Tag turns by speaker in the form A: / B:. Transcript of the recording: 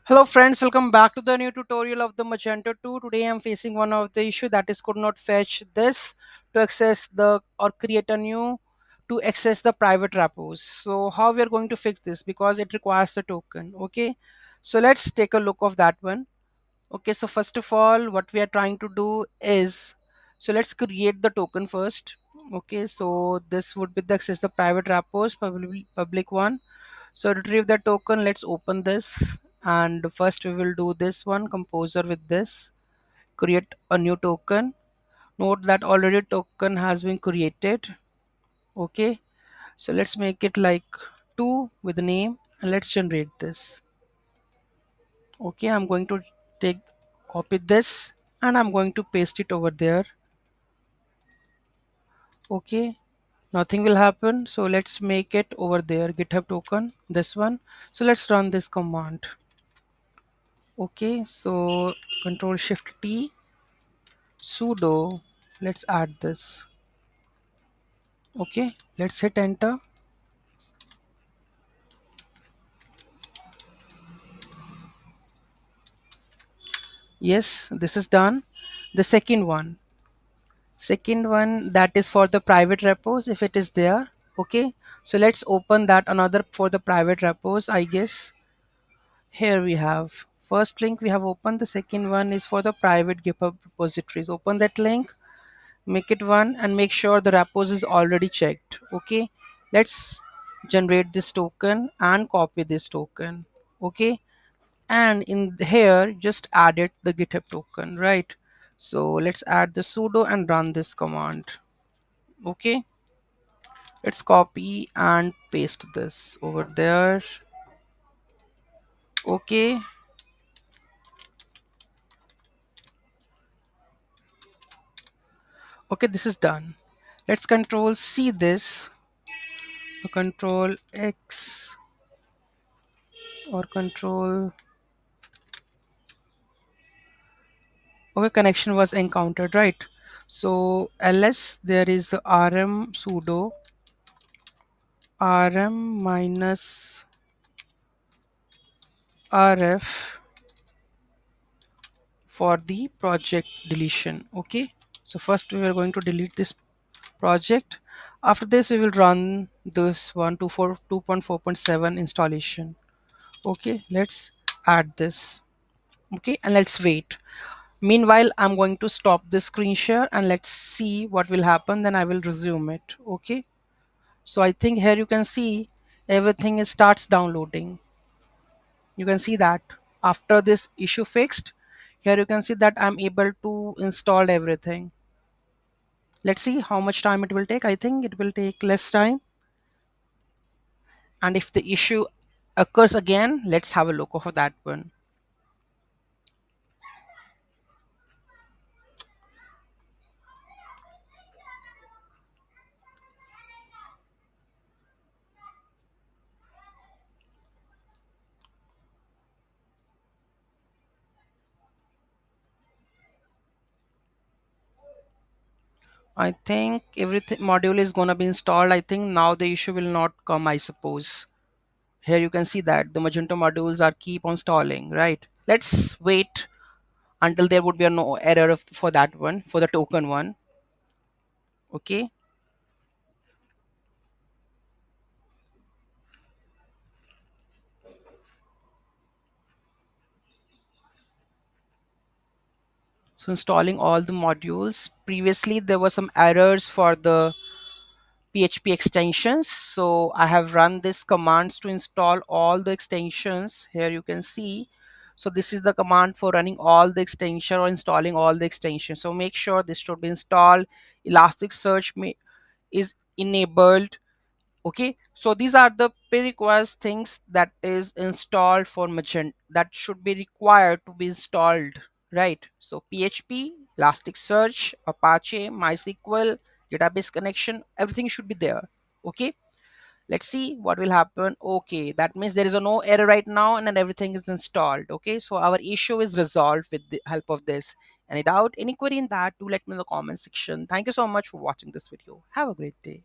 A: Hello friends, welcome back to the new tutorial of the Magento 2. Today I am facing one of the issue that is could not fetch this to access the or create a new to access the private repos. So how we are going to fix this because it requires the token. Okay, so let's take a look of that one. Okay, so first of all what we are trying to do is, so let's create the token first. Okay, so this would be the access the private repos, public one. So retrieve the token, let's open this, and first we will do this one composer with this, create a new token. Note that already token has been created. Okay, so let's make it like 2 with the name and let's generate this. Okay, I'm going to take copy this and I'm going to paste it over there. Okay, nothing will happen, so let's make it over there, GitHub token, this one. So let's run this command. Okay, so control shift T, sudo, let's add this. Okay, let's hit enter. Yes, this is done. The second one that is for the private repos if it is there. Okay, so let's open that another for the private repos. I guess here we have first link we have opened, the second one is for the private GitHub repositories. Open that link, make it one, and make sure the repos is already checked. Okay, let's generate this token and copy this token. Okay, and in here just add it the GitHub token, right? So let's add the sudo and run this command. Okay, let's copy and paste this over there. Okay, okay, this is done. Let's control C this, control X, or control. Okay, connection was encountered, right? So ls there is rm sudo rm minus rf for the project deletion. Okay, so first we are going to delete this project. After this we will run this 2.4.7 installation. Okay, let's add this. Okay, and let's wait. Meanwhile I'm going to stop this screen share and let's see what will happen, then I will resume it. Okay, so I think here you can see everything starts downloading. You can see that after this issue fixed, here you can see that I'm able to install everything. Let's see how much time it will take. I think it will take less time. And if the issue occurs again, let's have a look of that one. I think everything module is gonna be installed. I think now the issue will not come, I suppose. Here you can see that the Magento modules are keep on stalling, right? Let's wait until there would be a no error for that one, for the token one. Okay, so installing all the modules. Previously there were some errors for the PHP extensions, so I have run this commands to install all the extensions. Here you can see, so this is the command for running all the extension or installing all the extensions. So make sure this should be installed. Elasticsearch is enabled. Okay, so these are the prerequisite things that is installed for Magento, that should be required to be installed, right? So PHP, Elasticsearch, Apache, MySQL, database connection, everything should be there. Okay, let's see what will happen. Okay, that means there is a no error right now and then everything is installed. Okay, so our issue is resolved with the help of this. Any doubt, any query in that, do let me know in the comment section. Thank you so much for watching this video. Have a great day.